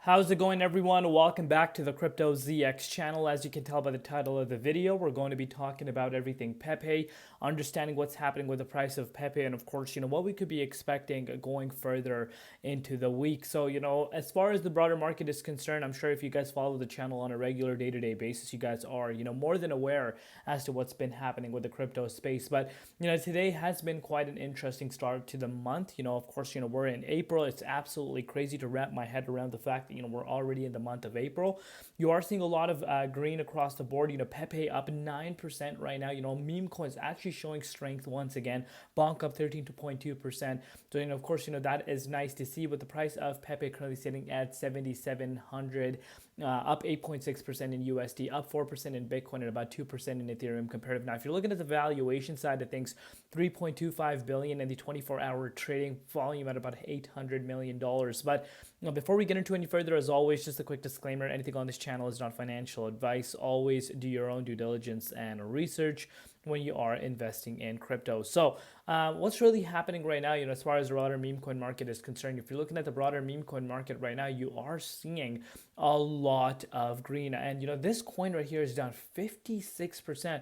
How's it going, everyone? Welcome back to the Crypto ZX channel. As you can tell by the title of the video, we're going to be talking about everything Pepe, understanding what's happening with the price of Pepe, and of course, what we could be expecting going further into the week. So, as far as the broader market is concerned, I'm sure if you guys follow the channel on a regular day-to-day basis, you guys are, more than aware as to what's been happening with the crypto space. But, today has been quite an interesting start to the month. Of course, we're in April. It's absolutely crazy to wrap my head around the fact that we're already in the month of April. You are seeing a lot of green across the board. Pepe up 9% right now. Memecoin is actually showing strength once again. Bonk up 13.2%. So of course, that is nice to see. With the price of Pepe currently sitting at 7,700, up 8.6% in USD, up 4% in Bitcoin, and about 2% in Ethereum comparative. Now, if you're looking at the valuation side of things, 3.25 billion and the 24-hour trading volume at about $800 million. But before we get into any further, as always, just a quick disclaimer: anything on this channel is not financial advice. Always do your own due diligence and research when you are investing in crypto. So what's really happening right now, as far as the broader meme coin market is concerned, if you're looking at the broader meme coin market right now, you are seeing a lot of green. And, this coin right here is down 56%.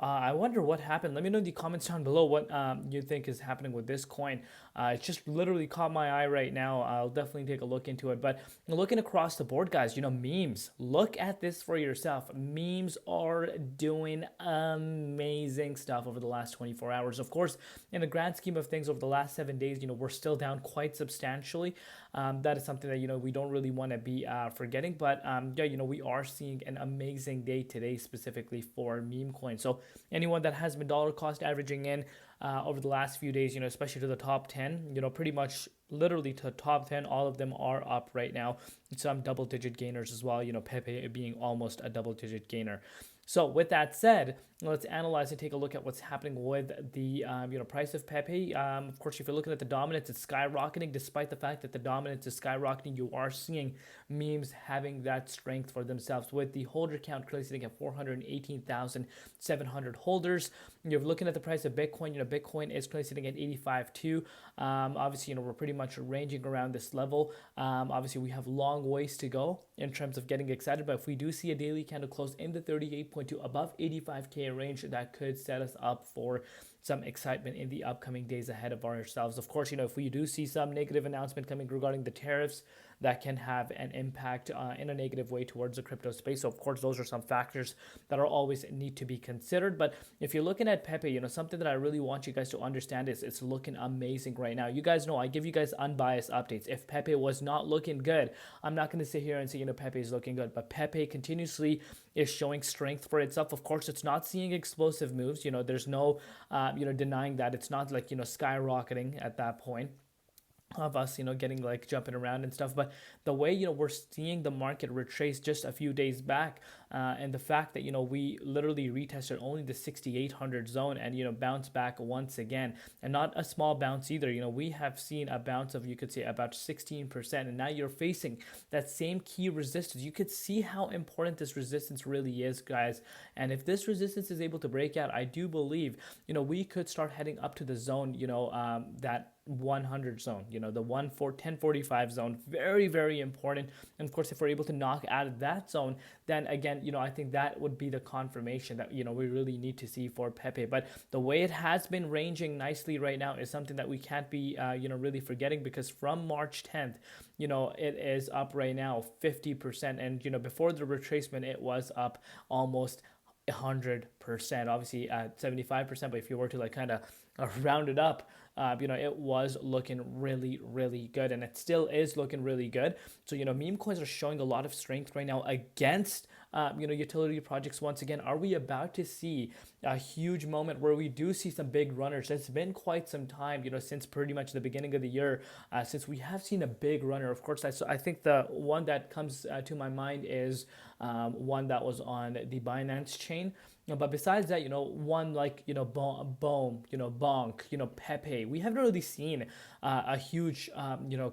I wonder what happened. Let me know in the comments down below what you think is happening with this coin. It just literally caught my eye right now. I'll definitely take a look into it. But looking across the board, guys, memes. Look at this for yourself. Memes are doing amazing stuff over the last 24 hours. Of course, in the grand scheme of things, over the last 7 days, we're still down quite substantially. That is something that, we don't really want to be forgetting. But, yeah, we are seeing an amazing day today specifically for meme coin. So anyone that has been dollar cost averaging in over the last few days, especially to the top 10, pretty much literally to top 10, all of them are up right now. Some double-digit gainers as well, Pepe being almost a double-digit gainer. So with that said, let's analyze and take a look at what's happening with the price of Pepe. Of course, if you're looking at the dominance, it's skyrocketing. Despite the fact that the dominance is skyrocketing, you are seeing memes having that strength for themselves, with the holder count currently sitting at 418,700 holders. You're looking at the price of Bitcoin. Bitcoin is currently sitting at 85.2. Obviously, we're pretty much ranging around this level. Obviously, we have long ways to go in terms of getting excited, but if we do see a daily candle close in the 38.2 above 85K range, that could set us up for some excitement in the upcoming days ahead of ourselves. Of course, if we do see some negative announcement coming regarding the tariffs, that can have an impact in a negative way towards the crypto space. So of course, those are some factors that are always need to be considered. But if you're looking at Pepe, something that I really want you guys to understand is it's looking amazing right now. You guys know I give you guys unbiased updates. If Pepe was not looking good, I'm not going to sit here and say, Pepe is looking good. But Pepe continuously is showing strength for itself. Of course, it's not seeing explosive moves. There's no, denying that. It's not like, skyrocketing at that point of us, getting like jumping around and stuff. But the way, we're seeing the market retrace just a few days back, and the fact that, we literally retested only the 6,800 zone and, bounce back once again, and not a small bounce either. We have seen a bounce of, you could say, about 16%. And now you're facing that same key resistance. You could see how important this resistance really is, guys. And if this resistance is able to break out, I do believe, we could start heading up to the zone, that 100 zone, the 1045 zone. Very, very important. And of course, if we're able to knock out of that zone, then again, I think that would be the confirmation that, we really need to see for Pepe. But the way it has been ranging nicely right now is something that we can't be, really forgetting, because from March 10th, it is up right now 50%. And, before the retracement, it was up almost 100%, obviously at 75%. But if you were to like kind of round it up, it was looking really, really good, and it still is looking really good. So, meme coins are showing a lot of strength right now against, utility projects. Once again, are we about to see a huge moment where we do see some big runners? It's been quite some time, since pretty much the beginning of the year, since we have seen a big runner. Of course, I think the one that comes to my mind is one that was on the Binance chain. But besides that, one like, Boom, Bonk, Pepe, we haven't really seen a huge,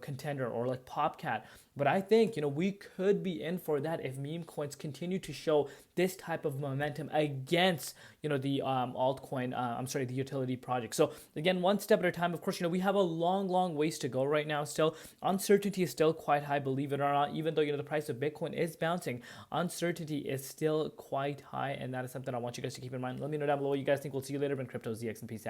contender, or like Popcat. But I think, we could be in for that if meme coins continue to show this type of momentum against, the altcoin, the utility project. So again, one step at a time. Of course, we have a long, long ways to go right now still. Uncertainty is still quite high, believe it or not. Even though, the price of Bitcoin is bouncing, uncertainty is still quite high. And that is something I want you guys to keep in mind. Let me know down below what you guys think. We'll see you later in Crypto ZX, and peace out.